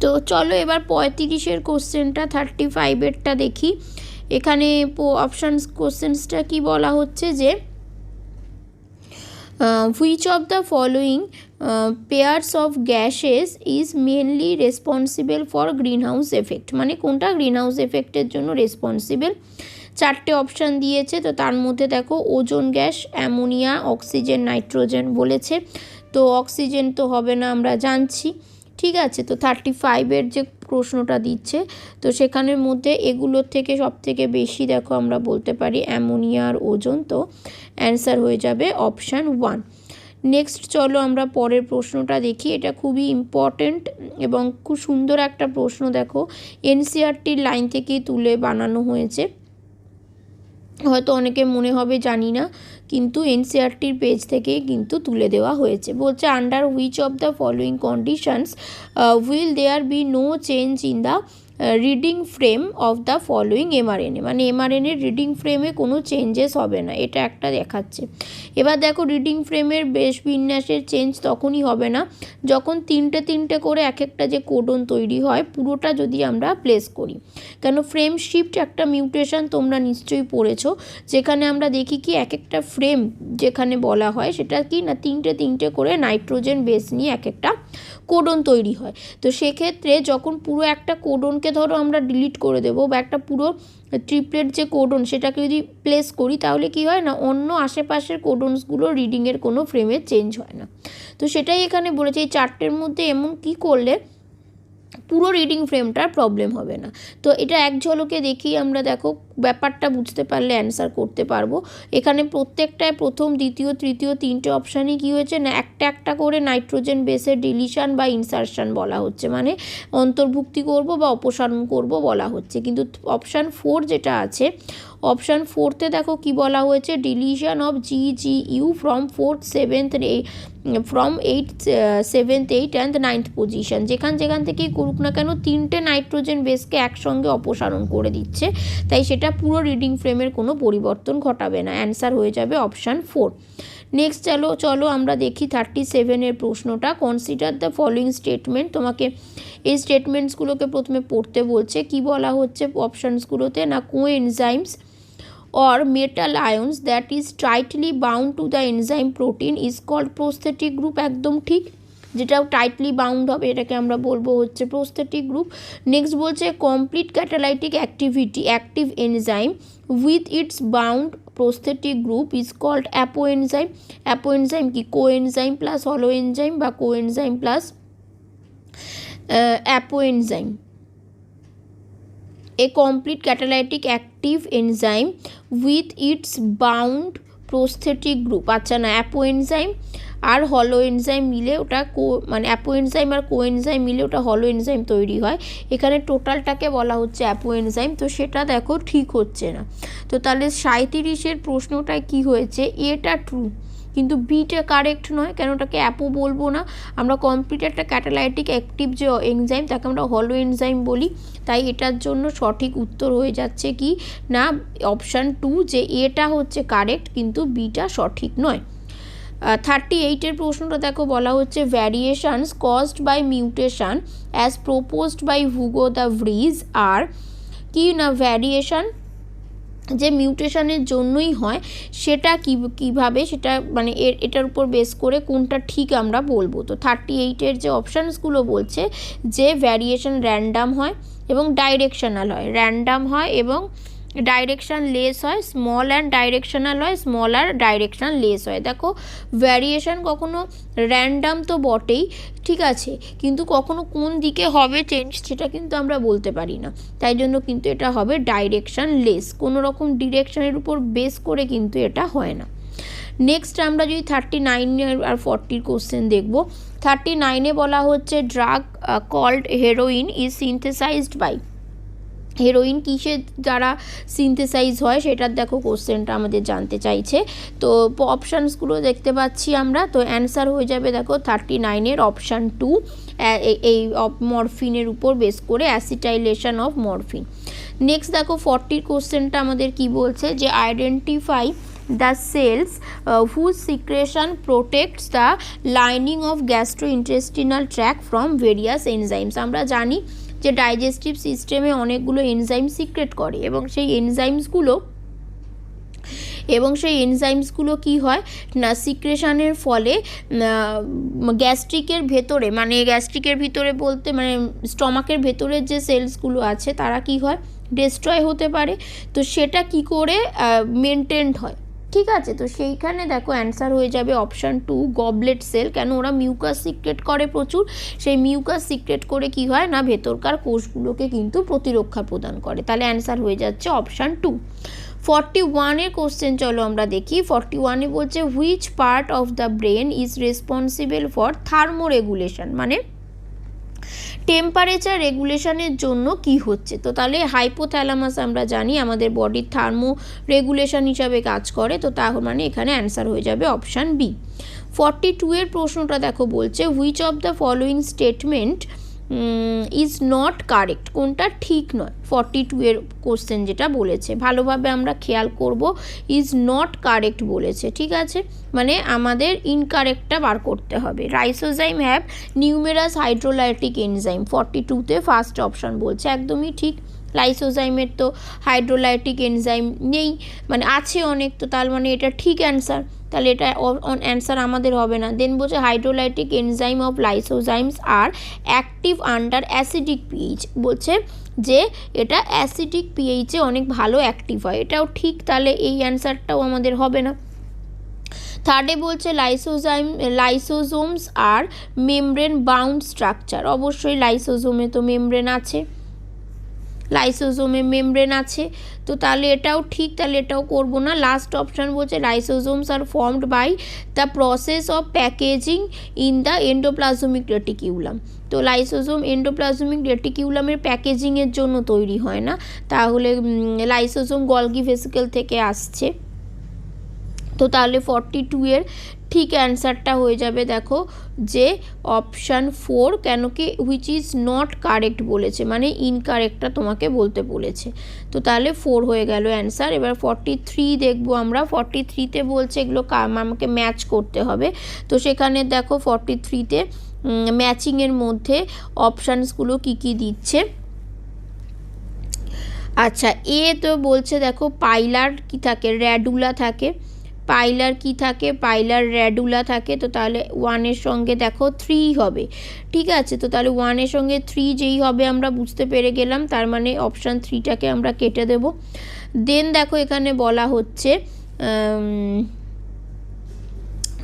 তো চলো এবার 35-এর কোশ্চেনটা 35-এরটা দেখি। এখানে অপশানস কোশ্চেন্সটা কি বলা হচ্ছে যে which of the following pairs of gases is mainly responsible for greenhouse effect, মানে কোনটা গ্রিনহাউস এফেক্টের জন্য রেসপন্সিবল। 4টে অপশান দিয়েছে, তো তার মধ্যে দেখো ozone gas, ammonia, oxygen, nitrogen বলেছে। তো অক্সিজেন তো হবে না আমরা জানছি, ঠিক আছে। তো 35-এর যে প্রশ্নটা দিচ্ছে, তো সেখানের মধ্যে এগুলোর থেকে সবথেকে বেশি দেখো আমরা বলতে পারি অ্যামোনিয়া আর ওজোন। তো অ্যান্সার হয়ে যাবে অপশান 1। নেক্সট চলো আমরা পরের প্রশ্নটা দেখি। এটা খুবই ইম্পর্ট্যান্ট এবং খুব সুন্দর একটা প্রশ্ন। দেখো এনসিইআরটির লাইন থেকেই তুলে বানানো হয়েছে, হয়তো অনেকে মনে হবে জানি না, কিন্তু এনসিইআরটির পেজ থেকে কিন্তু তুলে দেওয়া হয়েছে। বলছে under which of the following conditions will there be no change in the reading frame of the following mRNA, মানে এমআরএনএর রিডিং ফ্রেমে কোনো চেঞ্জেস হবে না, এটা একটা দেখাচ্ছে। এবার দেখো রিডিং ফ্রেমের বেশ বিন্যাসের চেঞ্জ তখনই হবে না যখন তিনটে করে এক একটা যে কোডন তৈরি হয় পুরোটা যদি আমরা প্লেস করি। কেন ফ্রেম শিফট একটা মিউটেশন তোমরা নিশ্চয়ই পড়েছো, যেখানে আমরা দেখি কি এক একটা ফ্রেম যেখানে বলা হয় সেটা কি না তিনটে করে নাইট্রোজেন বেস নিয়ে এক একটা কোডন তৈরি হয়। তো সেক্ষেত্রে যখন পুরো একটা কোডনকে ধরো আমরা ডিলিট করে দেবো বা একটা পুরো ট্রিপলেট যে কোডন সেটাকে যদি প্লেস করি, তাহলে কি হয় না অন্য আশেপাশের কোডনসগুলো রিডিংয়ের কোনো ফ্রেমে চেঞ্জ হয় না। তো সেটাই এখানে বলেছে এই 4টের মধ্যে এমন কি করলে পুরো রিডিং ফ্রেমটার প্রবলেম হবে না। তো এটা এক ঝলকে দেখি আমরা, দেখো ব্যাপারটা বুঝতে পারলে অ্যান্সার করতে পারবো। এখানে প্রত্যেকটায় প্রথম, দ্বিতীয়, তৃতীয় 3টে অপশানই কী হয়েছে না একটা করে নাইট্রোজেন বেসের ডিলিশন বা ইনসারশন বলা হচ্ছে, মানে অন্তর্ভুক্তি করব বা অপসারণ করব বলা হচ্ছে। কিন্তু অপশান 4 যেটা আছে, অপশান 4তে দেখো কি বলা হয়েছে, deletion of GGU from 4th 7th from 8th 7th 8th and 9th position, যেখান থেকেই করুক না কেন 3টে নাইট্রোজেন বেসকে একসঙ্গে অপসারণ করে দিচ্ছে, তাই সেটা পুরো রিডিং ফ্রেমের কোনো পরিবর্তন ঘটাবে না। অ্যান্সার হয়ে যাবে অপশান 4। নেক্সট চলো আমরা দেখি 37-এর প্রশ্নটা। কনসিডার দ্য ফলোয়িং স্টেটমেন্ট, তোমাকে এই স্টেটমেন্টসগুলোকে প্রথমে পড়তে বলছে। কি বলা হচ্ছে অপশানসগুলোতে না কোএনজাইমস or metal ions that is tightly bound to the enzyme protein is called prosthetic group, একদম ঠিক, যেটা টাইটলি বাউন্ড হবে এটাকে আমরা বলবো হচ্ছে প্রস্থেটিক গ্রুপ। নেক্সট বলছে complete catalytic activity active enzyme with its bound prosthetic group is called apoenzyme. Apoenzyme কি কোএনজাইম প্লাস হলো এনজাইম বা coenzyme plus apoenzyme. A complete catalytic active enzyme with its bound prosthetic group, আচ্ছা না apoenzyme আর হলো enzyme মিলে ওটা মানে apoenzyme আর coenzyme মিলে ওটা হলো এনজাইম তৈরি হয়। এখানে টোটালটাকে বলা হচ্ছে অ্যাপোএনজাইম, তো সেটা দেখো ঠিক হচ্ছে না। তো তাহলে 37-এর প্রশ্নটায় কি হয়েছে, এটা ট্রু কিন্তু বিটা কারেক্ট নয়, কেন ওটাকে অ্যাপো বলবো না, আমরা কমপ্লিট একটা ক্যাটালাইটিক অ্যাক্টিভ যে এনজাইম তাকে আমরা হলো এনজাইম বলি। তাই এটার জন্য সঠিক উত্তর হয়ে যাচ্ছে কি না অপশান 2, যে এটা হচ্ছে কারেক্ট কিন্তু বিটা সঠিক নয়। 38-এর প্রশ্নটা দেখো বলা হচ্ছে variations caused by mutation as proposed by Hugo de Vries আর কি না ভ্যারিয়েশন যে মিউটেশনের জন্যই হয় সেটা কীভাবে সেটা মানে এটার উপর বেস করে কোনটা ঠিক আমরা বলবো। তো 38-এর যে অপশানসগুলো বলছে যে ভ্যারিয়েশন র্যান্ডাম হয় এবং ডাইরেকশনাল হয়, র্যান্ডাম হয় এবং ডাইরেকশান লেস হয়, স্মল অ্যান্ড ডাইরেকশনাল হয়, স্মল আর ডাইরেকশান লেস হয়। দেখো ভ্যারিয়েশন কখনো র্যান্ডাম তো বটেই, ঠিক আছে, কিন্তু কখনো কোন দিকে হবে চেঞ্জ সেটা কিন্তু আমরা বলতে পারি না, তাই জন্য কিন্তু এটা হবে ডাইরেকশান লেস, কোনো রকম ডিরেকশানের উপর বেস করে কিন্তু এটা হয় না। নেক্সট আমরা যদি 39 আর 40 কোশ্চেন দেখব। 39-এ বলা হচ্ছে drug called heroin is synthesised by, heroin কিসের দ্বারা সিনথেসাইজ হয় সেটার দেখো কোশ্চেনটা আমাদের জানতে চাইছে। তো অপশানসগুলো দেখতে পাচ্ছি আমরা, তো অ্যান্সার হয়ে যাবে দেখো 39-এর অপশান 2, এই মরফিনের উপর বেস করে অ্যাসিটাইলেশন অফ মরফিন। নেক্সট দেখো 40 কোশ্চেনটা আমাদের কি বলছে যে identify the cells whose secretion protects the lining of gastrointestinal tract from various enzymes. আমরা জানি যে ডাইজেস্টিভ সিস্টেমে অনেকগুলো এনজাইম সিক্রেট করে এবং সেই এনজাইমসগুলো কি হয় না সিক্রেশনের ফলে গ্যাস্ট্রিকের ভেতরে, মানে গ্যাস্ট্রিকের ভিতরে বলতে মানে স্টমাকের ভেতরের যে সেলসগুলো আছে তারা কি হয় ডিস্ট্রয় হতে পারে। তো সেটা কি করে মেনটেন্ড হয়, ঠিক আছে। তো সেইখানে দেখো অ্যান্সার হয়ে যাবে অপশান 2 গবলেট সেল। কেন ওরা মিউকাস সিক্রেট করে প্রচুর, সেই মিউকাস সিক্রেট করে কি হয় না ভেতরকার কোষগুলোকে কিন্তু প্রতিরক্ষা প্রদান করে। তাহলে অ্যান্সার হয়ে যাচ্ছে অপশান 2। 41-এর কোশ্চেন চলো আমরা দেখি। 41-এ বলছে which part of the brain is responsible for thermoregulation, মানে টেম্পারেচার রেগুলেশনের জন্য কি হচ্ছে। তো তাহলে হাইপোথ্যালামাস আমরা জানি আমাদের বডির থার্মো রেগুলেশন হিসাবে কাজ করে, তো তার মানে এখানে অ্যান্সার হয়ে যাবে অপশান বি। 42-এর প্রশ্নটা দেখো বলছে which of the following statement is not correct, কোনটা ঠিক নয়। 42-এর কোশ্চেন যেটা বলেছে ভালোভাবে আমরা খেয়াল করব, ইজ নট কারেক্ট বলেছে, ঠিক আছে, মানে আমাদের ইনকারেক্টটা বার করতে হবে। Lysozyme have numerous hydrolytic enzyme, 42-তে ফার্স্ট অপশান বলছে, একদমই ঠিক। লাইসোজাইমের তো হাইড্রোলাইটিক এনজাইম নেই, মানে আছে অনেক, তো তার মানে এটা ঠিক অ্যান্সার, তাহলে এটা অ্যান্সার আমাদের হবে না। দেন বলছে hydrolytic enzyme of lysozymes are active under acidic pH, বলছে যে এটা অ্যাসিডিক পিএইচে অনেক ভালো অ্যাক্টিভ হয়, এটাও ঠিক, তাহলে এই অ্যান্সারটাও আমাদের হবে না। থার্ডে বলছে লাইসোজোমস আর মেমব্রেন বাউন্ড স্ট্রাকচার, অবশ্যই লাইসোজোমে তো মেমব্রেন আছে, লাইসোজোমে মেমব্রেন আছে, তো তাহলে এটাও ঠিক, তাহলে এটাও করব না। লাস্ট অপশান বলছে lysosomes are formed by the process of packaging in the endoplasmic reticulum. তো লাইসোজোম এন্ডোপ্লাজমিক রেটিকিউলামের প্যাকেজিংয়ের জন্য তৈরি হয় না, তাহলে লাইসোজোম গলগি ভেসিকেল থেকে আসছে। তো তাহলে 42-এর ঠিক অ্যান্সারটা হয়ে যাবে দেখো যে অপশান 4, কেন কি হুইচ ইজ নট কারেক্ট বলেছে, মানে ইনকারেক্টটা তোমাকে বলতে বলেছে, তো তাহলে 4 হয়ে গেল অ্যান্সার। এবার 43 দেখবো আমরা। 43-তে বলছে এগুলো আমাকে ম্যাচ করতে হবে, তো সেখানে দেখো 43-তে ম্যাচিংয়ের মধ্যে অপশানসগুলো কী কী দিচ্ছে। আচ্ছা, এ তো বলছে দেখো পাইলার কি থাকে, র্যাডুলা থাকে, পাইলার কি থাকে, পাইলার র্যাডুলা থাকে, তো তাহলে 1-এর সঙ্গে দেখো 3 হবে, ঠিক আছে। তো তাহলে 1-এর সঙ্গে 3 যেই হবে আমরা বুঝতে পেরে গেলাম, তার মানে অপশান 3টাকে আমরা কেটে দেব। দেন দেখো এখানে বলা হচ্ছে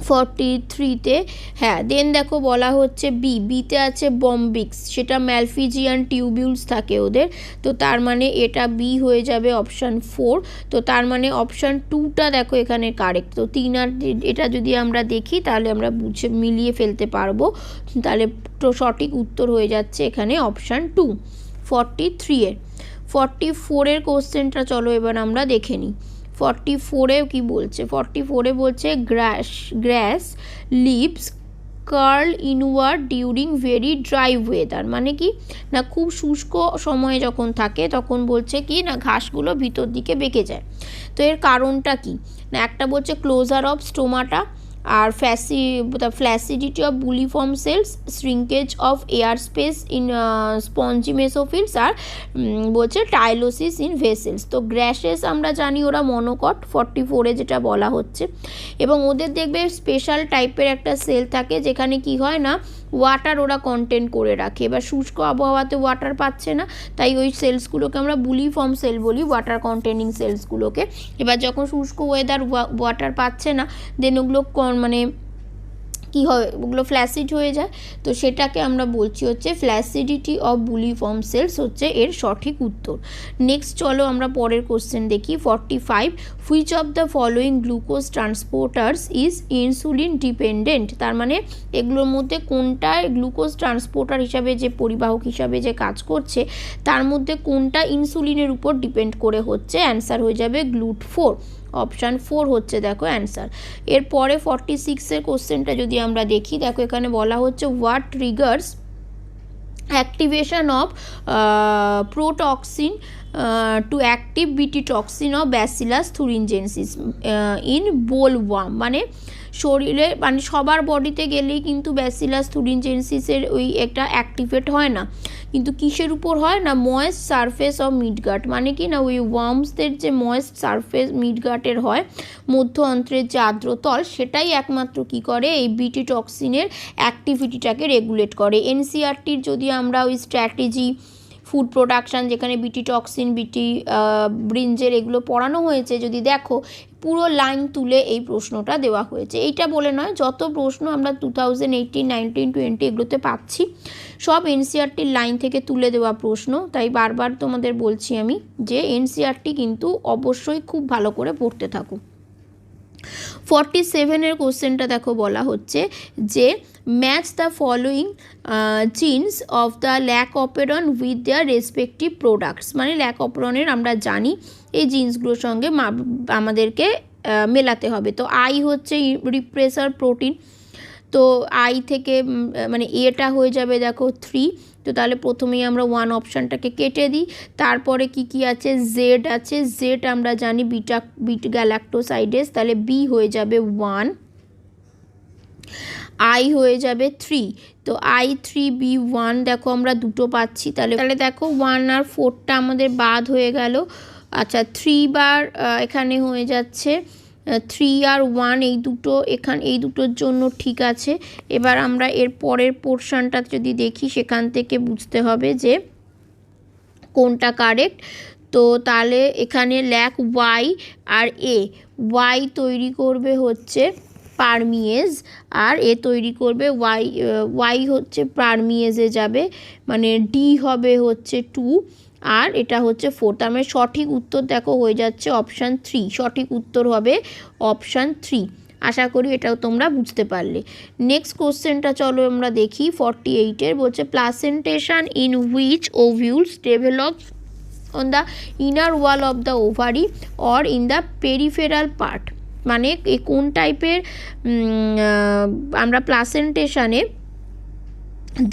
43-তে, হ্যাঁ, দেন দেখো বলা হচ্ছে বিতে আছে বম্বিক্স, সেটা ম্যালফিজিয়ান টিউবিউলস থাকে ওদের, তো তার মানে এটা বি হয়ে যাবে অপশান 4। তো তার মানে অপশান 2টা দেখো এখানে কারেক্ট। তো 3 আর এটা যদি আমরা দেখি তাহলে আমরা মিলিয়ে ফেলতে পারবো, তাহলে তো সঠিক উত্তর হয়ে যাচ্ছে এখানে অপশান 2 43-এর। 44-এর কোশ্চেনটা চলো এবার আমরা দেখে নিই। 44-এ কি বলছে, 44-এ বলছে grass leaves curl inward during very dry weather, মানে কি না খুব শুষ্ক সময়ে যখন থাকে তখন বলছে কি না ঘাসগুলো ভিতর দিকে বেঁকে যায়। তো এর কারণটা কি না, একটা বলছে ক্লোজার অফ স্টোমাটা, আর flaccidity of bulliform cells, shrinkage of air space in spongy mesophylls, আর বলছে টাইলোসিস ইন ভেসেলস। তো গ্র্যাশেস আমরা জানি ওরা মনোকট, 44-এ যেটা বলা হচ্ছে, এবং ওদের দেখবে স্পেশাল টাইপের একটা সেল থাকে যেখানে কি হয় না ওয়াটার ওরা কন্টেন্ট করে রাখে, এবার শুষ্ক আবহাওয়াতে ওয়াটার পাচ্ছে না, তাই ওই সেলসগুলোকে আমরা বুলিফর্ম সেল বলি, ওয়াটার কন্টেনিং সেলসগুলোকে। এবার যখন শুষ্ক ওয়েদার ওয়াটার পাচ্ছে না, দেন ওগুলো মানে কী হয়, ওগুলো ফ্ল্যাসিড হয়ে যায়, তো সেটাকে আমরা বলছি হচ্ছে ফ্ল্যাসিডিটি অফ বুলিফর্ম সেলস হচ্ছে এর সঠিক উত্তর। নেক্সট চলো আমরা পরের কোশ্চেন দেখি। 45 which of the following glucose ট্রান্সপোর্টার্স is insulin dependent, তার মানে এগুলোর মধ্যে কোনটায় গ্লুকোজ ট্রান্সপোর্টার হিসাবে যে পরিবাহক হিসাবে যে কাজ করছে তার মধ্যে কোনটা ইনসুলিনের উপর ডিপেন্ড করে হচ্ছে, অ্যান্সার হয়ে যাবে GLUT4, অপশান 4 হচ্ছে দেখো অ্যান্সার। এরপরে 46-এর কোশ্চেনটা যদি আমরা দেখি, দেখো এখানে বলা হচ্ছে what triggers activation of protoxin to active BT toxin of Bacillus thuringiensis in bollworm, মানে শরীরে মানে সবার বডিতে গেলেই কিন্তু ব্যাসিলাস থুরিনজেনসিসের ওই একটা অ্যাক্টিভেট হয় না, কিন্তু কিসের উপর হয় না, ময়েস্ট সারফেস অফ মিডগাট, মানে কি না ওই ওয়ার্মসদের যে ময়েস্ট সারফেস মিডগাটের হয় মধ্য অন্ত্রের যে আর্দ্রতল, সেটাই একমাত্র কি করে এই বিটি টক্সিনের অ্যাক্টিভিটিটাকে রেগুলেট করে। এনসিআরটির যদি আমরা ওই স্ট্র্যাটেজি ফুড প্রোডাকশান যেখানে বিটি টক্সিন বিটি ব্রিঞ্জের এগুলো পড়ানো হয়েছে, যদি দেখো পুরো লাইন তুলে এই প্রশ্নটা দেওয়া হয়েছে। এইটা বলে নয়, যত প্রশ্ন আমরা 2018, 19, 20 এগুলোতে পাচ্ছি সব এনসিআরটির লাইন থেকে তুলে দেওয়া প্রশ্ন। তাই বারবার তোমাদের বলছি আমি যে এনসিআরটি কিন্তু অবশ্যই খুব ভালো করে পড়তে থাকো। 47 কোশ্চেনটা দেখো বলা হচ্ছে যে match the following genes of the lac operon with their respective products, মানে ল্যাকোপেরনের আমরা জানি এই জিন্সগুলোর সঙ্গে আমাদেরকে মেলাতে হবে। তো আই হচ্ছে রিপ্রেসার প্রোটিন, তো আই থেকে মানে এটা হয়ে যাবে দেখো 3, তো তাহলে প্রথমেই আমরা 1 অপশানটাকে কেটে দিই। তারপরে কি আছে, জেড আছে, জেড আমরা জানি বিট গ্যালাক্টোসাইডেস, তাহলে বি হয়ে যাবে 1, আই হয়ে যাবে 3, তো I3B1 দেখো আমরা দুটো পাচ্ছি, তাহলে দেখো 1 আর 4টা আমাদের বাদ হয়ে গেল। আচ্ছা 3 বার এখানে হয়ে যাচ্ছে 3 আর 1, এই দুটো এই দুটোর জন্য ঠিক আছে। এবার আমরা এর পরের পোর্শনটা যদি দেখি সেখান থেকে বুঝতে হবে যে কোনটা কারেক্ট। তো তাহলে এখানে ল্যাক ওয়াই আর এ, ওয়াই তৈরি করবে হচ্ছে পারমিয়েজ আর এ তৈরি করবে ওয়াই হচ্ছে পারমিয়েজে যাবে, মানে ডি হবে হচ্ছে 2 আর এটা হচ্ছে 4। তার মানে সঠিক উত্তর দেখো হয়ে যাচ্ছে অপশান 3, সঠিক উত্তর হবে অপশান 3। আশা করি এটাও তোমরা বুঝতে পারলে। নেক্সট কোশ্চেনটা চলো আমরা দেখি 48 বলছে placentation in which ovules develop on the inner wall of the ovary or in the peripheral part, মানে কোন টাইপের আমরা প্লাসেন্টেশনে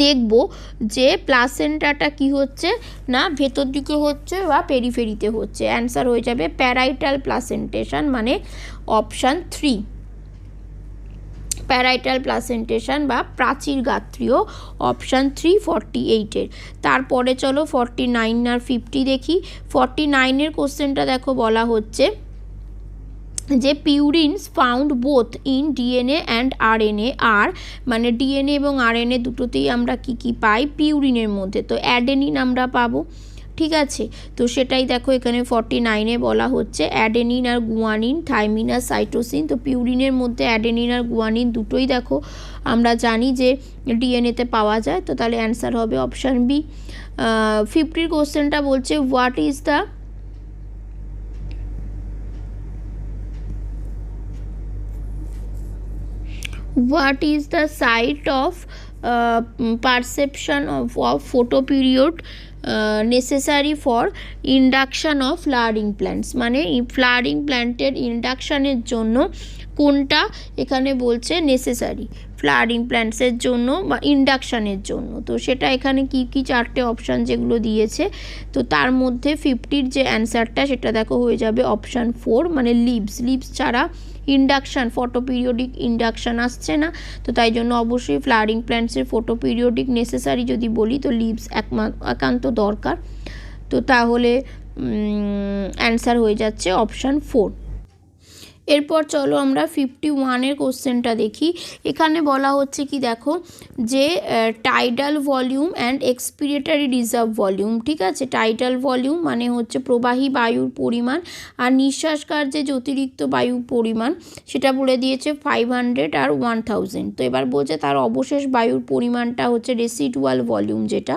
দেখব যে প্লাসেন্টাটা কি হচ্ছে না ভেতর দিকে হচ্ছে বা পেরিফেরিতে হচ্ছে। অ্যান্সার হয়ে যাবে প্যারাইটাল প্লাসেন্টেশন, মানে অপশান 3, প্যারাইটাল প্লাসেন্টেশন বা প্রাচীর গাত্রীয়, অপশান 3 48-এর। তারপরে চলো 49 আর 50 দেখি। 49 কোশ্চেনটা দেখো বলা হচ্ছে যে purines found both in DNA and RNA আর, মানে ডিএনএ এবং আরএনএ দুটোতেই আমরা কি পাই পিউরিনের মধ্যে, তো অ্যাডেনিন আমরা পাবো, ঠিক আছে। তো সেটাই দেখো এখানে 49-এ বলা হচ্ছে অ্যাডেনিন আর গুয়ানিন, থাইমিন আর সাইটোসিন। তো পিউরিনের মধ্যে অ্যাডেনিন আর গুয়ানিন দুটোই দেখো আমরা জানি যে ডিএনএতে পাওয়া যায়, তো তাহলে অ্যান্সার হবে অপশান বি। 50 কোশ্চেনটা বলছে what is the site of perception of photoperiod necessary for induction of flowering plants, মানে ফ্লাওয়ারিং প্ল্যান্টের ইন্ডাকশানের জন্য কোনটা এখানে বলছে নেসেসারি ফ্লাওয়ারিং প্ল্যান্টসের জন্য বা ইন্ডাকশানের জন্য। তো সেটা এখানে কি 4টে অপশান যেগুলো দিয়েছে, তো তার মধ্যে 50-র যে অ্যান্সারটা সেটা দেখো হয়ে যাবে অপশান 4, মানে লিভস ছাড়া ইন্ডাকশান ফটোপিরিয়ডিক ইন্ডাকশান আসছে না, তো তাই জন্য অবশ্যই ফ্লাওয়ারিং প্ল্যান্টসের ফটোপিরিয়ডিক নেসেসারি যদি বলি তো লিভস একান্ত দরকার, তো তাহলে অ্যান্সার হয়ে যাচ্ছে অপশান 4। এরপর চলো আমরা 51 কোশ্চেনটা দেখি। এখানে বলা হচ্ছে কি দেখো যে tidal volume and expiratory reserve volume, ঠিক আছে। টাইডাল ভলিউম মানে হচ্ছে প্রবাহী বায়ুর পরিমাণ, আর নিঃশ্বাস কার্যে যে অতিরিক্ত বায়ুর পরিমাণ সেটা বলে দিয়েছে 500 আর 1000। তো এবার বলছে তার অবশেষ বায়ুর পরিমাণটা হচ্ছে রেসিডুয়াল ভলিউম যেটা,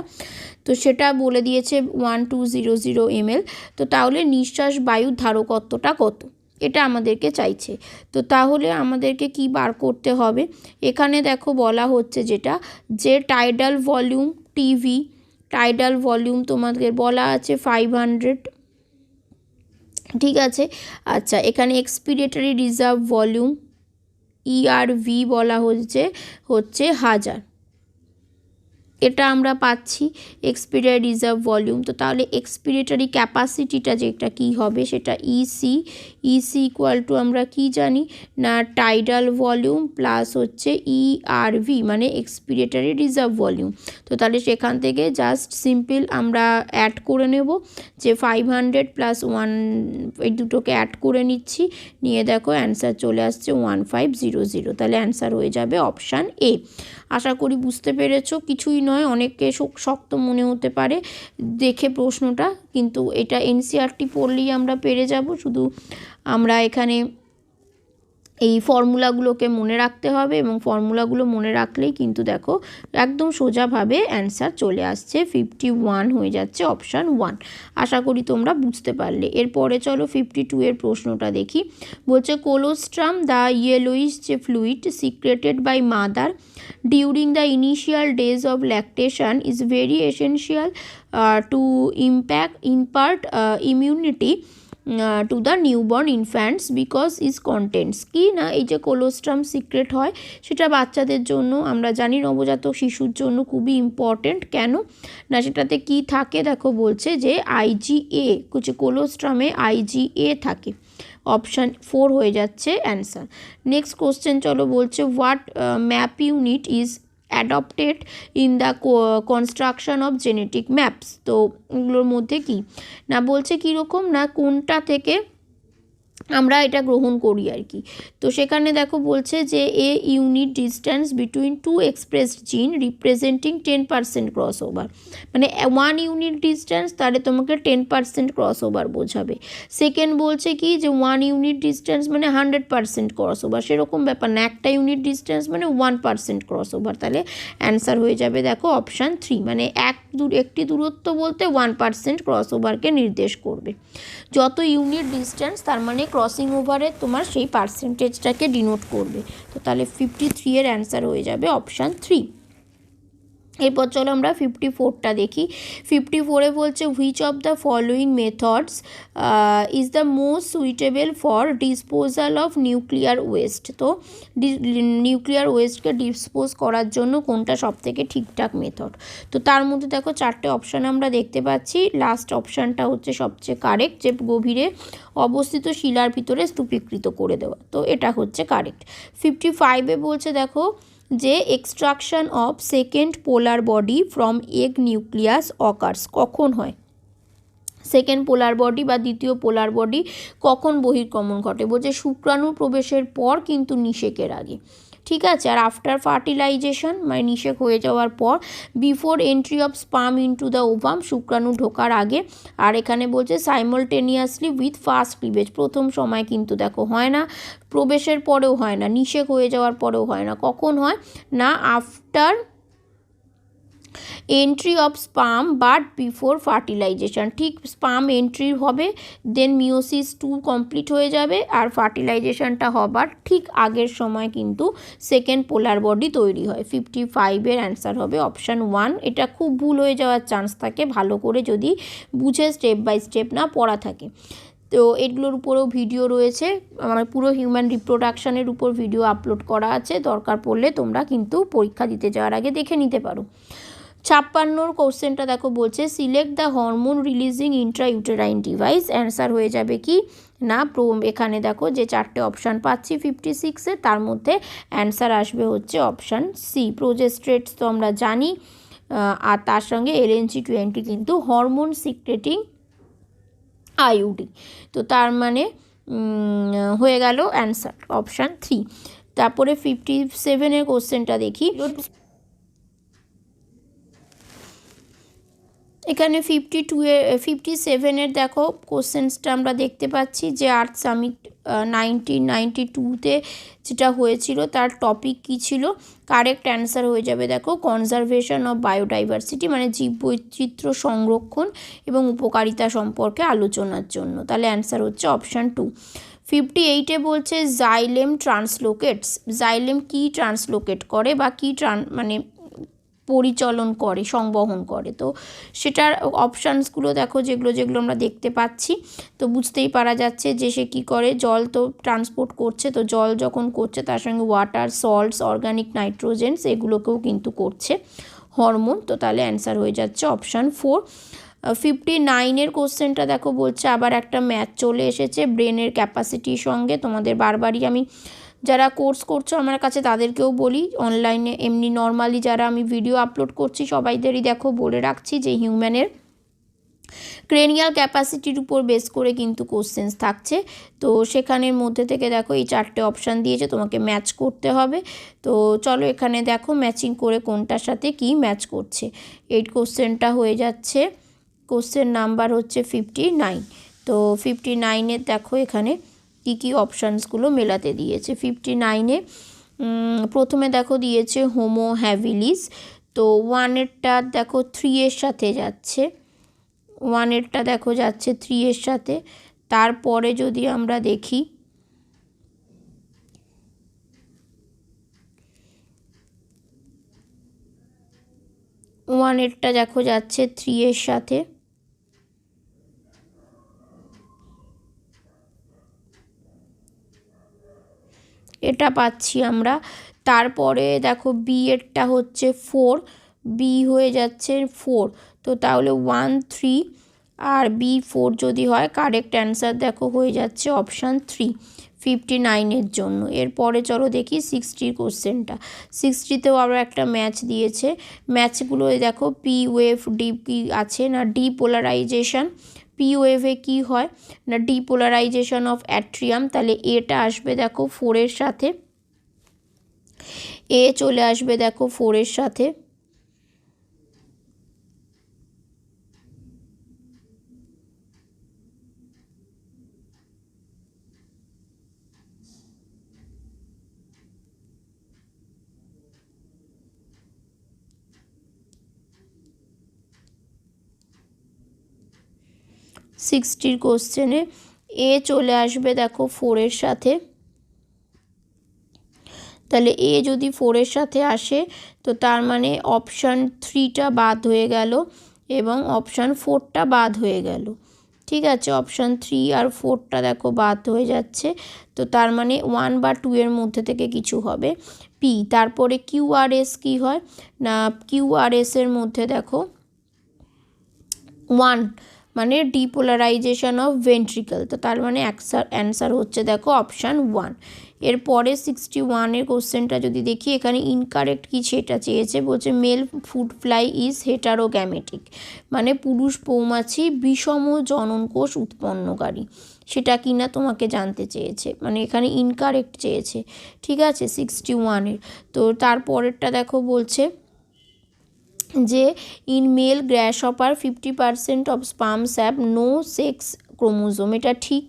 তো সেটা বলে দিয়েছে 1200 ml। তো তাহলে নিঃশ্বাস বায়ুর ধারকত্বটা কত এটা আমাদেরকে চাইছে। তো তাহলে আমাদেরকে কি বার করতে হবে, এখানে দেখো বলা হচ্ছে যেটা যে tidal volume TV, tidal volume তোমাদের বলা আছে 500, ঠিক আছে। আচ্ছা এখানে এক্সপিরেটরি রিজার্ভ ভলিউম ERV বলা হচ্ছে 1000, এটা আমরা পাচ্ছি এক্সপিরিয়ার রিজার্ভ ভলিউম। তো তাহলে এক্সপিরেটরি ক্যাপাসিটিটা যেটা কী হবে সেটা ইসি ইকুয়াল টু আমরা কি জানি না টাইডাল ভলিউম প্লাস হচ্ছে ইআরভি মানে এক্সপিরেটরি রিজার্ভ ভলিউম। তো তাহলে সেখান থেকে জাস্ট সিম্পল আমরা অ্যাড করে নেব যে 500 প্লাস 1 এই দুটোকে অ্যাড করে নিচ্ছি, নিয়ে দেখো অ্যান্সার চলে আসছে 1500। তাহলে অ্যান্সার হয়ে যাবে অপশান এ। আশা করি বুঝতে পেরেছো। কিছুই নয়, অনেককে শক্ত মনে হতে পারে দেখে প্রশ্নটা, কিন্তু এটা এনসিইআরটি পড়লেই আমরা পেরে যাব। শুধু আমরা এখানে এই ফর্মুলাগুলোকে মনে রাখতে হবে এবং ফর্মুলাগুলো মনে রাখলেই কিন্তু দেখো একদম সোজাভাবে অ্যান্সার চলে আসছে 51 হয়ে যাচ্ছে অপশান 1। আশা করি তোমরা বুঝতে পারলে। এরপরে চলো 52 এর প্রশ্নটা দেখি। বলছে কোলোস্ট্রাম দ্য ইয়েলোইশ যে fluid secreted by mother during the initial days of lactation is very essential to impart immunity to the newborn infants because is contents কি না এই যে কোলোস্ট্রাম সিক্রেট হয় সেটা বাচ্চাদের জন্য আমরা জানি নবজাতক শিশুর জন্য খুবই ইম্পর্টেন্ট। কেন না সেটাতে কি থাকে দেখো, বলছে যে আইজিএ, কোলোস্ট্রামে আইজিএ থাকে। অপশান 4 হয়ে যাচ্ছে অ্যান্সার। নেক্সট কোশ্চেন চলো, বলছে what map unit is adopted in the construction of genetic maps. তো এগুলোর মধ্যে কি না বলছে কীরকম না কোনটা থেকে আমরা এটা গ্রহণ করি আর কি। তো সেখানে দেখো বলছে যে a unit distance between two expressed gene representing 10% cross over, মানে 1 ইউনিট ডিস্টেন্স তাহলে তোমাকে 10% ক্রস ওভার বোঝাবে। সেকেন্ড বলছে কি যে 1 ইউনিট ডিস্টেন্স মানে 100% ক্রস ওভার, সেরকম ব্যাপার না, একটা ইউনিট ডিস্টেন্স মানে 1% ক্রস ওভার। তাহলে অ্যান্সার হয়ে যাবে দেখো অপশান 3, মানে একটি দূরত্ব বলতে 1% ক্রস ওভারকে নির্দেশ করবে। যত ইউনিট ডিস্টেন্স তার মানে ক্রসিং ওভারে তোমার সেই পার্সেন্টেজটাকে ডিনোট করবে। তো তাহলে 53 এর অ্যান্সার হয়ে যাবে অপশান 3। এরপর চলো আমরা 54টা দেখি। 54-এ বলছে which of the following methods is the most suitable for disposal of nuclear West. তো নিউক্লিয়ার ওয়েস্টকে ডিসপোজ করার জন্য কোনটা সবথেকে ঠিকঠাক মেথড। তো তার মধ্যে দেখো 4টে অপশান আমরা দেখতে পাচ্ছি। লাস্ট অপশানটা হচ্ছে সবচেয়ে কারেক্ট, যে গভীরে অবস্থিত শিলার ভিতরে স্তূপীকৃত করে দেওয়া। তো এটা হচ্ছে কারেক্ট। 55-এ বলছে দেখো যে extraction of second polar body from egg nucleus occurs, কখন হয় সেকেন্ড পোলার বডি বা দ্বিতীয় পোলার বডি কখন বহির্গমন ঘটে। বলছে শুক্রাণুর প্রবেশের পর কিন্তু নিষেকের আগে, ঠিক আছে। আর আফটার ফার্টিলাইজেশন মানে নিষেক হয়ে যাওয়ার পর, before entry of sperm into the ovum শুক্রাণু ঢোকার আগে। আর এখানে বলছে সাইমলটেনিয়াসলি উইথ ফার্স্ট ক্লিভেজ, প্রথম সময় কিন্তু দেখো হয় না, প্রবেশের পরেও হয় না, নিষেক হয়ে যাওয়ার পরেও হয় না। কখন হয় না after entry of sperm but before fertilisation, ঠিক স্পার্ম এন্ট্রি হবে দেন মিওসিস 2 কমপ্লিট হয়ে যাবে আর ফার্টিলাইজেশনটা হবার ঠিক আগের সময় কিন্তু সেকেন্ড পোলার বডি তৈরি হয়। 55-এর অ্যান্সার হবে অপশান 1। এটা খুব ভুল হয়ে যাওয়ার চান্স থাকে ভালো করে যদি বুঝে স্টেপ বাই স্টেপ না পড়া থাকে। তো এগুলোর উপরেও ভিডিও রয়েছে, আমার পুরো হিউম্যান রিপ্রোডাকশানের উপর ভিডিও আপলোড করা আছে, দরকার পড়লে তোমরা কিন্তু পরীক্ষা দিতে যাওয়ার আগে দেখে নিতে পারো। 56 কোশ্চেনটা দেখো বলছে select the hormone releasing intrauterine device. Answer হয়ে যাবে কি না এখানে দেখো যে 4টে অপশান পাচ্ছি 56-এ, তার মধ্যে অ্যান্সার আসবে হচ্ছে অপশান সি প্রোজেস্ট্রেটস। তো আমরা জানি, আর তার সঙ্গে LNC-20 কিন্তু হরমোন সিক্রেটিং আইউডি। তো তার মানে হয়ে গেল অ্যান্সার অপশান 3। তারপরে 57-এর কোশ্চেনটা দেখি। এখানে 57-এর দেখো কোশ্চেন্সটা আমরা দেখতে পাচ্ছি যে আর্থ সামিট 1992-তে যেটা হয়েছিল তার টপিক কী ছিল। কারেক্ট অ্যান্সার হয়ে যাবে দেখো কনজারভেশন অফ বায়োডাইভার্সিটি, মানে জীববৈচিত্র্য সংরক্ষণ এবং উপকারিতা সম্পর্কে আলোচনার জন্য। তাহলে অ্যান্সার হচ্ছে অপশান 2। 58-এ বলছে জাইলেম ট্রান্সলোকেটস। জাইলেম কী ট্রান্সলোকেট করে বা কী মানে পরিচালন করে, সংবহন করে। তো সেটার অপশানসগুলো দেখো যেগুলো আমরা দেখতে পাচ্ছি, তো বুঝতেই পারা যাচ্ছে যে সে কী করে, জল তো ট্রান্সপোর্ট করছে, তো জল যখন করছে তার সঙ্গে ওয়াটার, সল্টস, অর্গানিক নাইট্রোজেনস এগুলোকেও কিন্তু করছে। হরমোন। তো তাহলে অ্যান্সার হয়ে যাচ্ছে অপশান 4। 59-এর কোশ্চেনটা দেখো বলছে আবার একটা ম্যাথ চলে এসেছে ব্রেনের ক্যাপাসিটির সঙ্গে। তোমাদের বারবারই আমি যারা কোর্স করছো আমার কাছে তাদেরকেও বলি, অনলাইনে এমনি নর্মালি যারা আমি ভিডিও আপলোড করছি সবাইদেরই দেখো বলে রাখছি যে হিউম্যানের ক্রেনিয়াল ক্যাপাসিটির উপর বেস করে কিন্তু কোশ্চেন্স থাকছে। তো সেখানের মধ্যে থেকে দেখো এই 4টে অপশান দিয়েছে, তোমাকে ম্যাচ করতে হবে। তো চলো এখানে দেখো ম্যাচিং করে কোনটার সাথে কি ম্যাচ করছে। এই কোশ্চেনটা হয়ে যাচ্ছে, কোশ্চেন নাম্বার হচ্ছে 59। তো 59-এর দেখো এখানে কী কী অপশানসগুলো মেলাতে দিয়েছে। 59-এ প্রথমে দেখো দিয়েছে হোমো হ্যাভিলিস। তো 1-এরটা দেখো 3-এর সাথে যাচ্ছে, 1-এরটা দেখো যাচ্ছে 3-এর সাথে। তারপরে যদি আমরা দেখি 1-এরটা দেখো যাচ্ছে 3-এর সাথে। এটা পাচ্ছি আমরা। তারপরে দেখো বি-এরটা হচ্ছে 4, বি হয়ে যাচ্ছে 4। তো তাহলে 1, 3 আর B4 যদি হয় কারেক্ট অ্যান্সার দেখো হয়ে যাচ্ছে অপশান 3 59-এর জন্য। এরপরে চলো দেখি 60-র কোশ্চেনটা। 60-তেও আরও একটা ম্যাচ দিয়েছে। ম্যাচগুলো দেখো পি ওয়েভ ডিপি আছে না, ডিপোলারাইজেশন। পি ওয়েভে কী হয় না ডিপোলারাইজেশন অফ অ্যাট্রিয়াম। তাহলে এটা আসবে দেখো 4-এর সাথে, এ চলে আসবে দেখো 4-এর সাথে। সিক্সটির কোশ্চেনে এ চলে আসবে দেখো 4-এর সাথে। তাহলে এ যদি 4-এর সাথে আসে তো তার মানে অপশান 3টা বাদ হয়ে গেল এবং অপশান 4টা বাদ হয়ে গেল। ঠিক আছে, অপশান 3 আর 4টা দেখো বাদ হয়ে যাচ্ছে। তো তার মানে 1 বা 2 এর মধ্যে থেকে কিছু হবে পি। তারপরে কিউ আর এস কী হয় না কিউ আর এসের মধ্যে দেখো 1 মানে ডিপোলারাইজেশন অফ ভেন্ট্রিকল। তো তার মানে অ্যান্সার হচ্ছে দেখো অপশান 1। এরপরে 61-এর কোশ্চেনটা যদি দেখি এখানে ইনকারেক্ট কি সেটা চেয়েছে। বলছে মেল ফুড ফ্লাই ইজ হেটারোগ্যামেটিক, মানে পুরুষ মৌমাছি বিষম জননকোষ উৎপন্নকারী, সেটা কি না তোমাকে জানতে চেয়েছে, মানে এখানে ইনকারেক্ট চেয়েছে। ঠিক আছে 61-এর। তো তারপরেরটা দেখো বলছে যে in male grasshopper 50% of sperms have no sex chromosome, এটা ঠিক।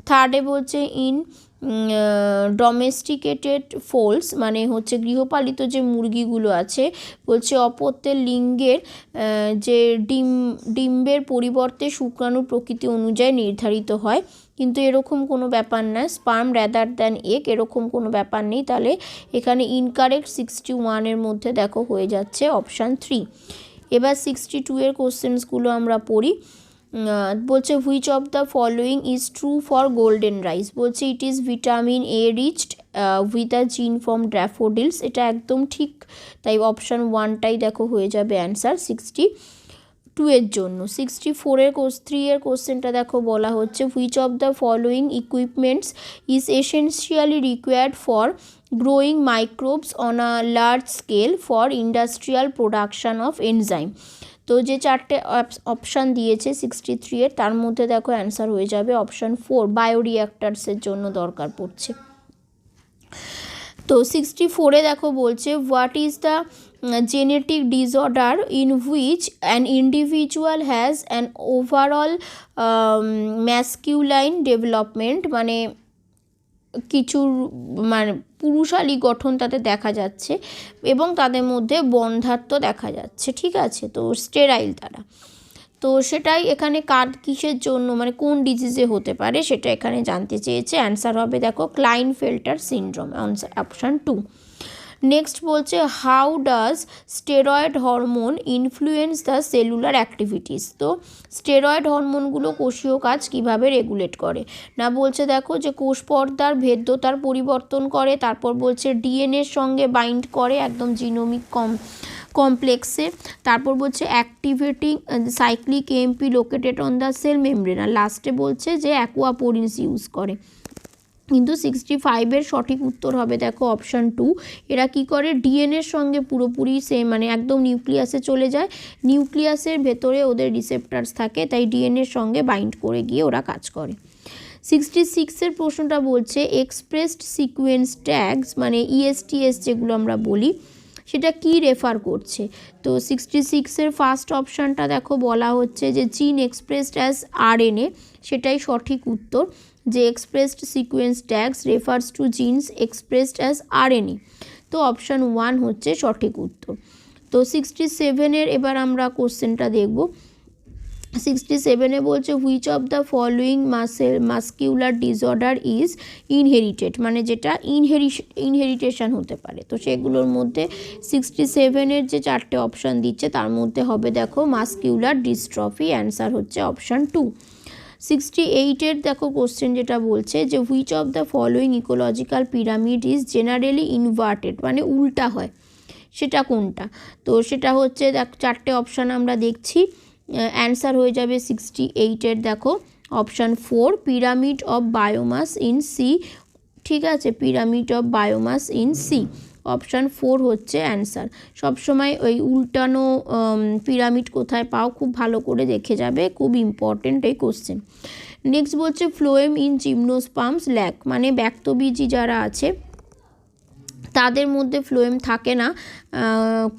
থার্ডে বলছে ইন ডোমেস্টিকেটেড ফোলস, মানে হচ্ছে গৃহপালিত যে মুরগিগুলো আছে, বলছে অপত্যের লিঙ্গের যে ডিম্বের পরিবর্তে শুক্রাণুর প্রকৃতি অনুযায়ী নির্ধারিত হয়, কিন্তু এরকম কোনো ব্যাপার না। স্পার্ম র্যাদার দ্যান এগ এরকম কোনো ব্যাপার নেই। তাহলে এখানে ইনকারেক্ট 61-এর মধ্যে দেখো হয়ে যাচ্ছে অপশান 3। এবার 62-এর কোশ্চেন্সগুলো আমরা পড়ি। বলছে which of the following is true for golden rice. বলছে it is vitamin A riched with a gene from daffodils, এটা একদম ঠিক। তাই অপশান 1টাই দেখো হয়ে যাবে অ্যান্সার 62-এর জন্য। 64-এর 3-এর কোশ্চেনটা দেখো বলা হচ্ছে which of the following equipments is essentially required for growing microbes on a large scale for industrial production of enzyme. তো যে 4টে অপশান দিয়েছে 63-এর তার মধ্যে দেখো অ্যান্সার হয়ে যাবে অপশান 4 বায়োরিঅ্যাক্টার্সের জন্য দরকার পড়ছে। তো 64-এ দেখো বলছে what is the genetic disorder in which an individual has an overall ম্যাসকিউলাইন development, মানে কিছু মানে পুরুষালী গঠন তাদের দেখা যাচ্ছে এবং তাদের মধ্যে বন্ধ্যাত্ব দেখা যাচ্ছে। ঠিক আছে, তো স্টেরাইল তারা। তো সেটাই এখানে কিসের জন্য মানে কোন ডিজিজে হতে পারে সেটা এখানে জানতে চেয়েছে। অ্যান্সার হবে দেখো ক্লাইনফেল্টার সিনড্রোম, অপশান 2। নেক্সট বলছে how does steroid hormone influence the cellular activities. তো স্টেরয়েড হরমোনগুলো কোষীয় কাজ কিভাবে রেগুলেট করে না বলছে দেখো যে কোষ পর্দার ভেদ্যতার পরিবর্তন করে, তারপর বলছে ডিএনএর সঙ্গে বাইন্ড করে, একদম জিনোমিক কমপ্লেক্সে। তারপর বলছে activating cyclic AMP located on the cell membrane, আর লাস্টে বলছে যে অ্যাকুয়াপোরিনস ইউজ করে। কিন্তু 65-এর সঠিক উত্তর হবে দেখো অপশান 2। এরা কি করে, ডিএনএর সঙ্গে পুরোপুরি সেম, মানে একদম নিউক্লিয়াসে চলে যায়, নিউক্লিয়াসের ভেতরে ওদের রিসেপ্টার্স থাকে, তাই ডিএনএর সঙ্গে বাইন্ড করে গিয়ে ওরা কাজ করে। 66-এর প্রশ্নটা বলছে এক্সপ্রেসড সিকোয়েন্স ট্যাগস, মানে ইএসটিএস যেগুলো আমরা বলি, সেটা কি রেফার করছে। তো 66-এর ফার্স্ট অপশানটা দেখো বলা হচ্ছে যে জিন এক্সপ্রেসড অ্যাজ আরএনএ, সেটাই সঠিক উত্তর, যে expressed sequence tags refers to genes expressed as RNA. তো অপশান 1 হচ্ছে সঠিক উত্তর। তো 67-এর এবার আমরা কোশ্চেনটা দেখব। 67-এ বলছে which of the following muscular disorder is inherited, মানে যেটা ইনহেরিটেশন হতে পারে। তো সেগুলোর মধ্যে 67-এর যে 4টে অপশান দিচ্ছে তার মধ্যে হবে দেখো মাস্কিউলার ডিস্ট্রফি, অ্যান্সার হচ্ছে অপশান 2। 68-এর দেখো কোশ্চেন যেটা বলছে যে which of the following ecological pyramid is generally inverted, মানে উল্টা হয়, সেটা কোনটা। তো সেটা হচ্ছে 4টে অপশান আমরা দেখছি, অ্যান্সার হয়ে যাবে 68-এর দেখো option 4 pyramid of biomass in sea, ঠিক আছে, pyramid of biomass in sea, option 4 হচ্ছে অ্যান্সার। সবসময় ওই উল্টানো পিরামিড কোথায় পাও খুব ভালো করে দেখে যাবে, খুব ইম্পর্টেন্ট এই কোশ্চেন। নেক্সট বলছে ফ্লোয়েম ইন জিমনোস্পার্মস ল্যাক, মানে ব্যক্তবীজী যারা আছে তাদের মধ্যে ফ্লোয়েম থাকে না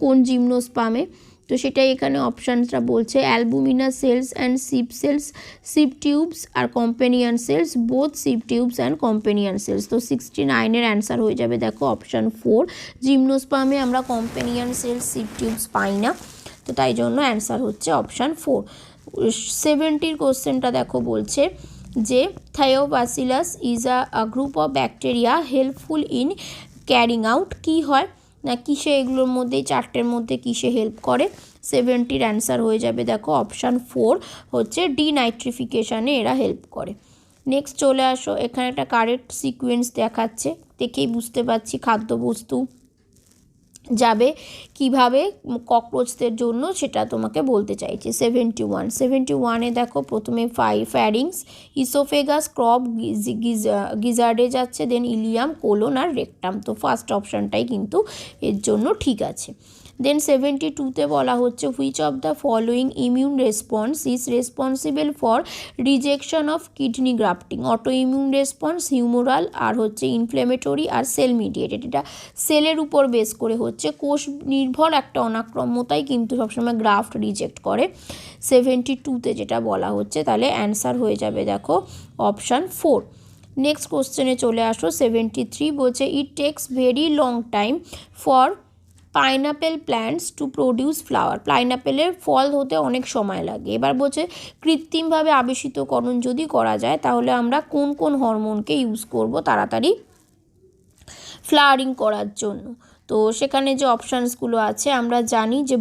কোন জিমনোস্পার্মে। তো সেটাই এখানে অপশানসটা বলছে albumina cells and sieve cells, sieve tubes আর companion cells, both sieve tubes and companion cells. তো 69-এর অ্যান্সার হয়ে যাবে দেখো অপশান 4। জিমনোস্পার্মে আমরা কম্পেনিয়ান সেলস সিপ টিউবস পাই না, তো তাই জন্য অ্যান্সার হচ্ছে অপশান 4। 70-র কোশ্চেনটা দেখো বলছে যে Thiobacillus is a group of bacteria helpful in carrying out, কী হয় না কিসে, এগুলোর মধ্যেই 4টের মধ্যে কিসে হেল্প করে। 70-র অ্যান্সার হয়ে যাবে দেখো অপশান 4 হচ্ছে ডিনাইট্রিফিকেশানে এরা হেল্প করে। নেক্সট চলে আসো, এখানে একটা কারেক্ট সিকোয়েন্স দেখাচ্ছে, দেখেই বুঝতে পারছি খাদ্যবস্তু যাবে কিভাবে ককরোচদের জন্য, সেটা তোমাকে বলতে চাইছি। 71-এ দেখো প্রথমে ফ্যারিংস, ইসোফেগাস, ক্রপ, গিজার্ডে যাচ্ছে, দেন ইলিয়াম, কোলন আর রেকটাম। তো ফার্স্ট অপশানটাই কিন্তু এর জন্য ঠিক আছে। দেন 72-তে বলা হচ্ছে which of the following immune response is responsible for rejection of kidney grafting, auto immune response, humoral, আর হচ্ছে ইনফ্ল্যামেটরি, আর সেল মিডিয়েটেড। এটা সেলের উপর বেস করে হচ্ছে, কোষ নির্ভর একটা অনাক্রম্যতাই কিন্তু সবসময় গ্রাফট রিজেক্ট করে। 72-তে যেটা বলা হচ্ছে, তাহলে অ্যান্সার হয়ে যাবে দেখো অপশান 4। নেক্সট কোশ্চেনে চলে আসো। 73 বলছে it takes very long time for pineapple plants to produce flower, পাইনাপেলের ফল হতে অনেক সময় লাগে। এবার বলছে কৃত্রিমভাবে আবেশিতকরণ যদি করা যায় তাহলে আমরা কোন কোন হরমোনকে ইউজ করব তাড়াতাড়ি ফ্লাওয়ারিং করার জন্য। তো সেখানে যে অপশানসগুলো আছে আমরা জানি যে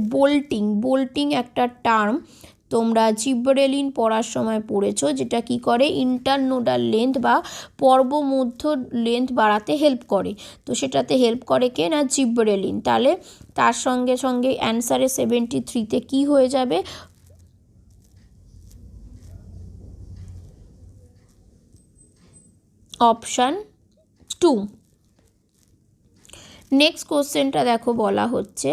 বোল্টিং একটা টার্ম তোমরা জিব্রেলিন পড়ার সময় পড়েছো, যেটা কি করে ইন্টারনোডাল লেন্থ বা পর্বমধ্য লেন্থ বাড়াতে হেল্প করে। তো সেটাতে হেল্প করে কে না জিব্রেলিন। তাহলে তার সঙ্গে সঙ্গে অ্যান্সারে 73-তে কী হয়ে যাবে, অপশান 2। নেক্সট কোশ্চেনটা দেখো বলা হচ্ছে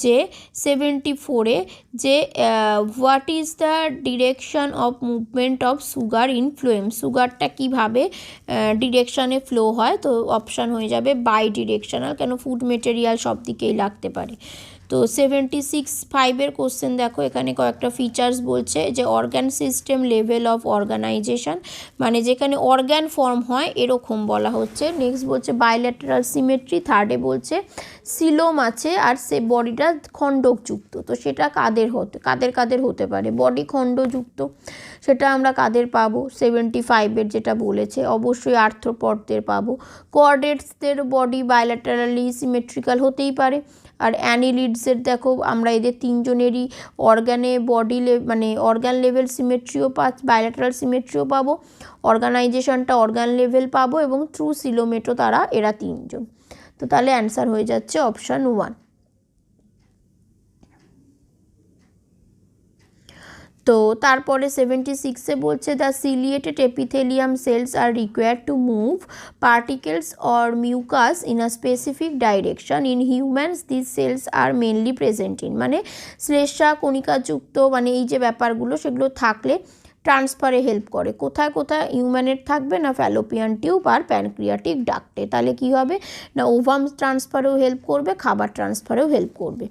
যে 74-এ যে what is the direction of movement of sugar in phloem, সুগারটা কীভাবে ডিরেকশানে ফ্লো হয়। তো অপশান হয়ে যাবে বাই ডিরেকশনাল, কেন ফুড মেটেরিয়াল সব দিকেই লাগতে পারে। তো 76-5-এর কোশ্চেন দেখো, এখানে কয়েকটা ফিচার্স বলছে যে organ system level of organisation, মানে যেখানে অর্গান ফর্ম হয় এরকম বলা হচ্ছে। নেক্সট বলছে বাইল্যাটারাল সিমেট্রি, থার্ডে বলছে সিলোম আছে আর সে বডিটা খণ্ডকযুক্ত। তো সেটা কাদের হতে পারে, বডি খণ্ডযুক্ত, সেটা আমরা কাদের পাবো, 75-এর যেটা বলেছে অবশ্যই আর্থ্রোপডদের পাবো। কোঅর্ডেটসদের বডি বাইল্যাটারালি সিমেট্রিক্যাল হতেই পারে। আর অ্যানিলিডসের দেখো আমরা এদের তিনজনেরই অর্গানে মানে অর্গান লেভেল সিমেট্রিও বাইল্যাটারাল সিমেট্রিও পাবো, অর্গানাইজেশনটা অর্গান লেভেল পাবো, এবং থ্রু সিলোমেটো এরা তিনজন। তো তাহলে অ্যান্সার হয়ে যাচ্ছে অপশান 1। তো তারপরে 76-এ বলছে the ciliated epithelium cells are required to move particles or mucus in a specific direction. In humans this cells are mainly present in, মানে শ্লেষ্মা কণিকাযুক্ত মানে এই যে ব্যাপারগুলো সেগুলো থাকলে ট্রান্সফারে হেল্প করে। কোথায় কোথায় হিউম্যানের থাকবে না ফ্যালোপিয়ান টিউব আর প্যানক্রিয়াটিক ডাক্টে। তাহলে কি হবে না ওভাম ট্রান্সফারেও হেল্প করবে, খাবার ট্রান্সফারেও হেল্প করবে।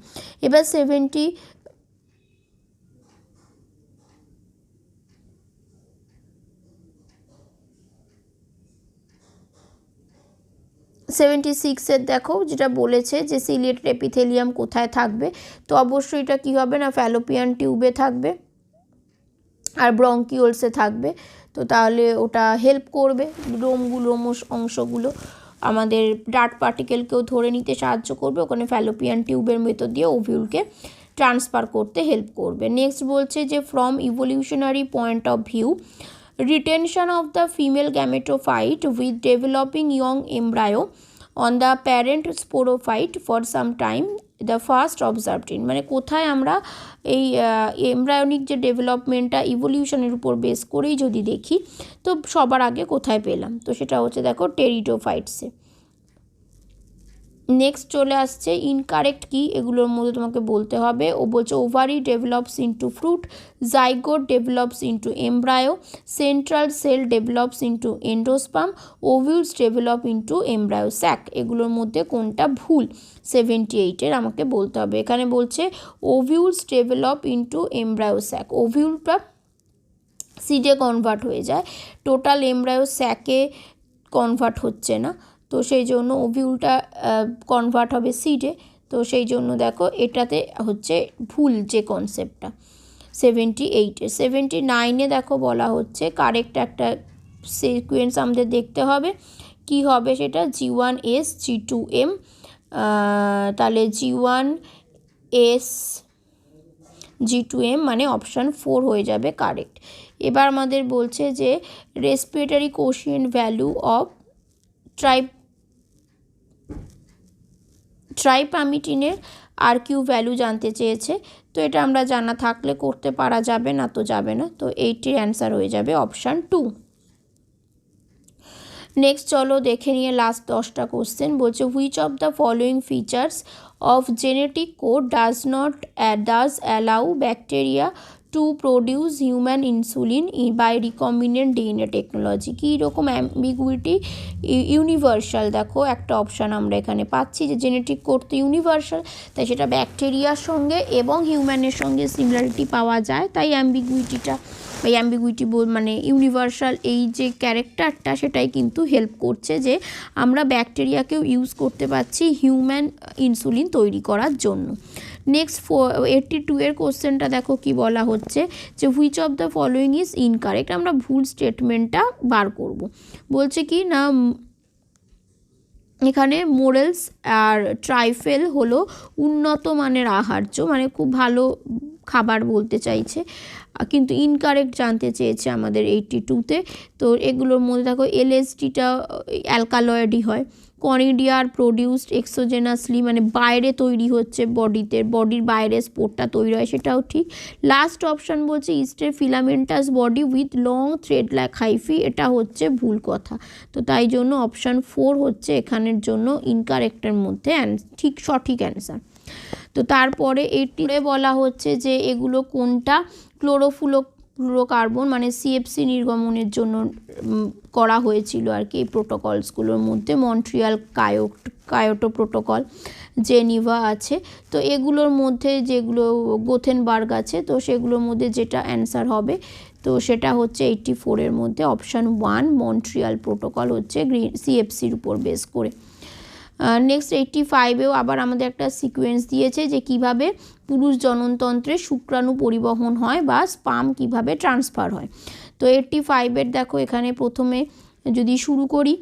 এবার 76-এর দেখো যেটা বলেছে যে সিলিয়েটেড এপিথেলিয়াম কোথায় থাকবে, তো অবশ্যই এটা কী হবে না ফ্যালোপিয়ান টিউবে থাকবে আর ব্রঙ্কিওলসে থাকবে। তো তাহলে ওটা হেল্প করবে রোমগুলো অংশগুলো আমাদের ডার্ট পার্টিকেলকেও ধরে নিতে সাহায্য করবে, ওখানে ফ্যালোপিয়ান টিউবের ভেতর দিয়ে ওভিউলকে ট্রান্সফার করতে হেল্প করবে। নেক্সট বলছে যে from evolutionary point of view retention of the female gametophyte with developing young embryo on the parent sporophyte for some time the first observed in, মানে কোথায় আমরা এই এমব্রায়োনিক যে ডেভেলপমেন্টটা ইভলিউশনের উপর বেস করেই যদি দেখি তো সবার আগে কোথায় পেলাম, তো সেটা হচ্ছে দেখো টেরিটোফাইটসে। নেক্সট চলে আসছে ইনকারেক্ট কি, এগুলোর মধ্যে তোমাকে বলতে হবে। ও বলছে ovary develops into fruit, zygote develops into embryo, central cell develops into endosperm, ovules develop into embryo sac. এগুলোর মধ্যে কোনটা ভুল 78-এর আমাকে বলতে হবে। এখানে বলছে ovules develop into embryo sac, ওভিউলটা সিডে কনভার্ট হয়ে যায়, টোটাল এমব্রায়ো স্যাকে কনভার্ট হচ্ছে না, তো সেই জন্য ওভিউলটা কনভার্ট হবে সিডে, তো সেই জন্য দেখো এটাতে হচ্ছে ভুল যে কনসেপ্টটা 78-এ। 79-এ দেখো বলা হচ্ছে কারেক্ট একটা সিকোয়েন্স আমাদের দেখতে হবে, কি হবে সেটা G1S G2M, তাহলে G1S G2M মানে অপশান 4 হয়ে যাবে কারেক্ট। এবার আমাদের বলছে যে রেসপিরেটরি কোশিয়েন্ট ভ্যালু অফ ট্রাইপামিটিনের আর কিউ ভ্যালু জানতে চেয়েছে, তো এটা আমরা জানা থাকলে করতে পারা যাবে, না তো যাবে না, তো এইটির অ্যান্সার হয়ে যাবে অপশান 2। নেক্সট চলো দেখে নিয়ে লাস্ট 10টা কোশ্চেন। বলছে which of the following features of genetic code does allow bacteria to produce human insulin by recombinant DNA technology. কী রকম অ্যাম্বিগুইটি ইউনিভার্সাল, দেখো একটা অপশান আমরা এখানে পাচ্ছি যে জেনেটিক কোড তো ইউনিভার্সাল, তাই সেটা ব্যাকটেরিয়ার সঙ্গে এবং হিউম্যানের সঙ্গে সিমিলারিটি পাওয়া যায়, তাই অ্যাম্বিগুইটি মানে ইউনিভার্সাল এই যে ক্যারেক্টারটা সেটাই কিন্তু হেল্প করছে যে আমরা ব্যাকটেরিয়াকেও ইউজ করতে পারছি হিউম্যান ইনসুলিন তৈরি করার জন্য। নেক্সট 82-এর কোশ্চেনটা দেখো কি বলা হচ্ছে যে which of the following is incorrect, আমরা ভুল স্টেটমেন্টটা বার করব। বলছে কি না এখানে মোরেলস আর ট্রাইফেল হলো উন্নত মানের আহার্য, মানে খুব ভালো খাবার বলতে চাইছে, কিন্তু ইনকারেক্ট জানতে চেয়েছে আমাদের 82-তে। তো এগুলোর মধ্যে দেখো এলএসডিটা অ্যালকালয়েডই হয়, কনিডিয়ার প্রডিউসড এক্সোজেনাসলি মানে বাইরে তৈরি হচ্ছে বডির বাইরে স্পোরটা তৈরি হয়, সেটাও ঠিক। লাস্ট অপশান বলছে ইস্টের filamentous body with long thread like hyphae, এটা হচ্ছে ভুল কথা, তো তাই জন্য অপশান 4 হচ্ছে এখানের জন্য ইনকারেক্টের মধ্যে ঠিক সঠিক অ্যান্সার। তো তারপরে এটিতে বলা হচ্ছে যে এগুলো কোনটা ক্লোরোফ্লুরোকার্বন মানে সিএফসি নির্গমনের জন্য করা হয়েছিল আর কি এই প্রোটোকলসগুলোর মধ্যে, মন্ট্রিয়াল কায়োটো প্রোটোকল, জেনিভা আছে, তো এগুলোর মধ্যে যেগুলো গোথেনবার্গ আছে, তো সেগুলোর মধ্যে যেটা অ্যান্সার হবে তো সেটা হচ্ছে 84-এর মধ্যে অপশান 1 মন্ট্রিয়াল প্রোটোকল হচ্ছে সিএফসির উপর বেস করে। নেক্সট 85-এও আবার আমাদের একটা সিকোয়েন্স দিয়েছে যে কিভাবে পুরুষ জননতন্ত্রে শুক্রাণু পরিবহন হয় বা স্পাম কিভাবে ট্রান্সফার হয়। তো 85-এর দেখো এখানে প্রথমে যদি শুরু করি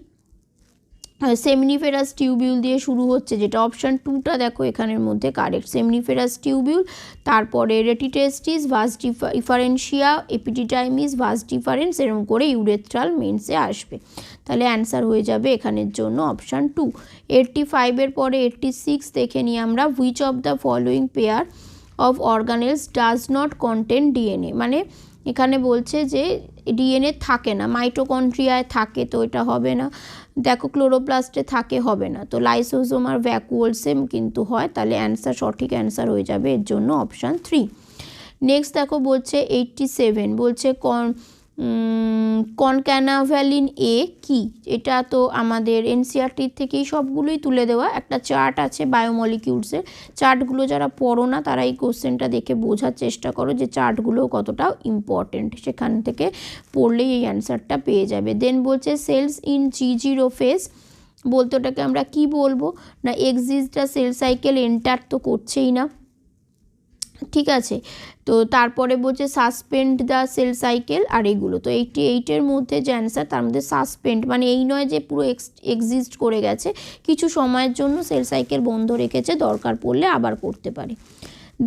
সেমিনিফেরাস টিউবিউল দিয়ে শুরু হচ্ছে, যেটা অপশান 2টা দেখো এখানের মধ্যে কারেক্ট, সেমিনিফেরাস টিউবিউল, তারপরে রেটিটেস্টিস, ভাস ডিফারেন্সিয়া, এপিডিটাইমিস, ভাস ডিফারেন্স, এরকম করে ইউরেথ্রাল মেন্সে আসবে, তাহলে অ্যান্সার হয়ে যাবে এখানের জন্য অপশান 2। 85-এর পরে 86 দেখে নিই আমরা, which of the following pair of organelles does not contain DNA, মানে এখানে বলছে যে ডিএনএ থাকে না, মাইটোকন্ড্রিয়ায় থাকে তো এটা হবে না, দেখো ক্লোরোপ্লাস্টে থাকে হবে না, তো লাইসোজোম আর ভ্যাকুওলসে কিন্তু হয়, তাহলে অ্যান্সার সঠিক অ্যান্সার হয়ে যাবে এর জন্য অপশান 3। নেক্সট দেখো বলছে 87, বলছে কনক্যানাভ্যালিন এ কি, এটা তো আমাদের এনসিআরটির থেকেই সবগুলোই তুলে দেওয়া, একটা চার্ট আছে বায়োমলিকিউলসের, চার্টগুলো যারা পড়ো না তারা এই কোশ্চেনটা দেখে বোঝার চেষ্টা করো যে চার্টগুলো কতটা ইম্পর্টেন্ট, সেখান থেকে পড়লেই এই অ্যান্সারটা পেয়ে যাবে। দেন বলছে সেলস ইন G0 ফেজ, বলতে ওটাকে আমরা কি বলবো না, এক্সিস্টটা সেল সাইকেল এন্টার তো করছেই না, ঠিক আছে, তো তারপরে বলছে সাসপেন্ড দ্য সেল সাইকেল, আর এগুলো তো 88-এর মধ্যে যে অ্যান্সার, তার মধ্যে সাসপেন্ড মানে এই নয় যে পুরো এক্সিস্ট করে গেছে, কিছু সময়ের জন্য সেল সাইকেল বন্ধ রেখেছে, দরকার পড়লে আবার করতে পারে।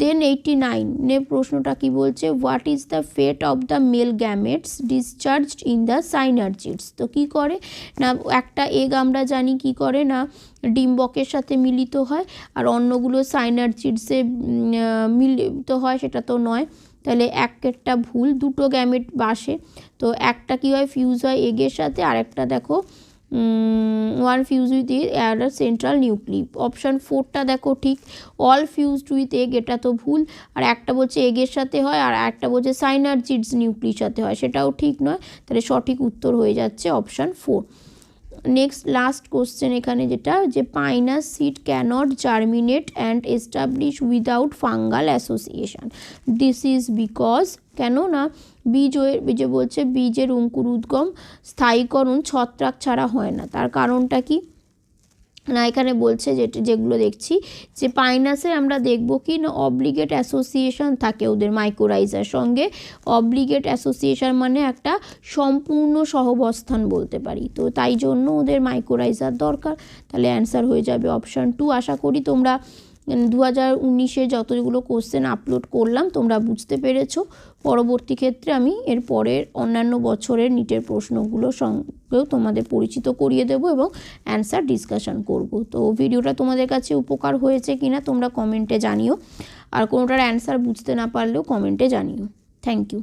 দেন 89 প্রশ্নটা কি বলছে, what is the fate of the male gametes discharged in the synergids, তো কী করে না, একটা এগ আমরা জানি কি করে না ডিম্বকের সাথে মিলিত হয়, আর অন্যগুলো সাইনার্জিডসে মিলিত হয়, সেটা তো নয়, তাহলে একটা ভুল, দুটো গ্যামেট বাসে, তো একটা কি হয় ফিউজ হয় এগের সাথে, আর একটা দেখো ওয়ান ফিউজ উইথ আর সেন্ট্রাল নিউক্লিপ, অপশান 4টা দেখো ঠিক, অল ফিউজড উইথ এগ এটা তো ভুল, আর একটা বলছে এগের সাথে হয়, আর একটা বলছে সাইনার্জিডস নিউক্লির সাথে হয়, সেটাও ঠিক নয়, তাহলে সঠিক উত্তর হয়ে যাচ্ছে অপশান 4। নেক্সট লাস্ট কোশ্চেন এখানে যেটা, যে Pinus seed can't germinate and establish without fungal association, this is because, কেন না বীজে বলছে বীজের অঙ্কুর উদ্গম স্থায়ীকরণ ছত্রাক ছাড়া হয় না, তার কারণটা কি না, এখানে বলছে যেগুলো দেখছি যে পাইনাসে আমরা দেখব কি না অব্লিগেট অ্যাসোসিয়েশন থাকে ওদের মাইকোরাইজার সঙ্গে, অব্লিগেট অ্যাসোসিয়েশন মানে একটা সম্পূর্ণ সহবস্থান বলতে পারি, তো তাই জন্য ওদের মাইকোরাইজার দরকার, তাহলে অ্যান্সার হয়ে যাবে অপশান 2। আশা করি তোমরা 2019-এ যতগুলো কোশ্চেন আপলোড করলাম তোমরা বুঝতে পেরেছো। পরবর্তী ক্ষেত্রে আমি এর পরের অন্যান্য বছরের নিটের প্রশ্নগুলো সঙ্গেও তোমাদের পরিচিত করিয়ে দেবো এবং অ্যান্সার ডিসকাশন করব। তো ভিডিওটা তোমাদের কাছে উপকার হয়েছে কিনা তোমরা কমেন্টে জানিও, আর কোনোটার অ্যান্সার বুঝতে না পারলেও কমেন্টে জানিও। Thank you.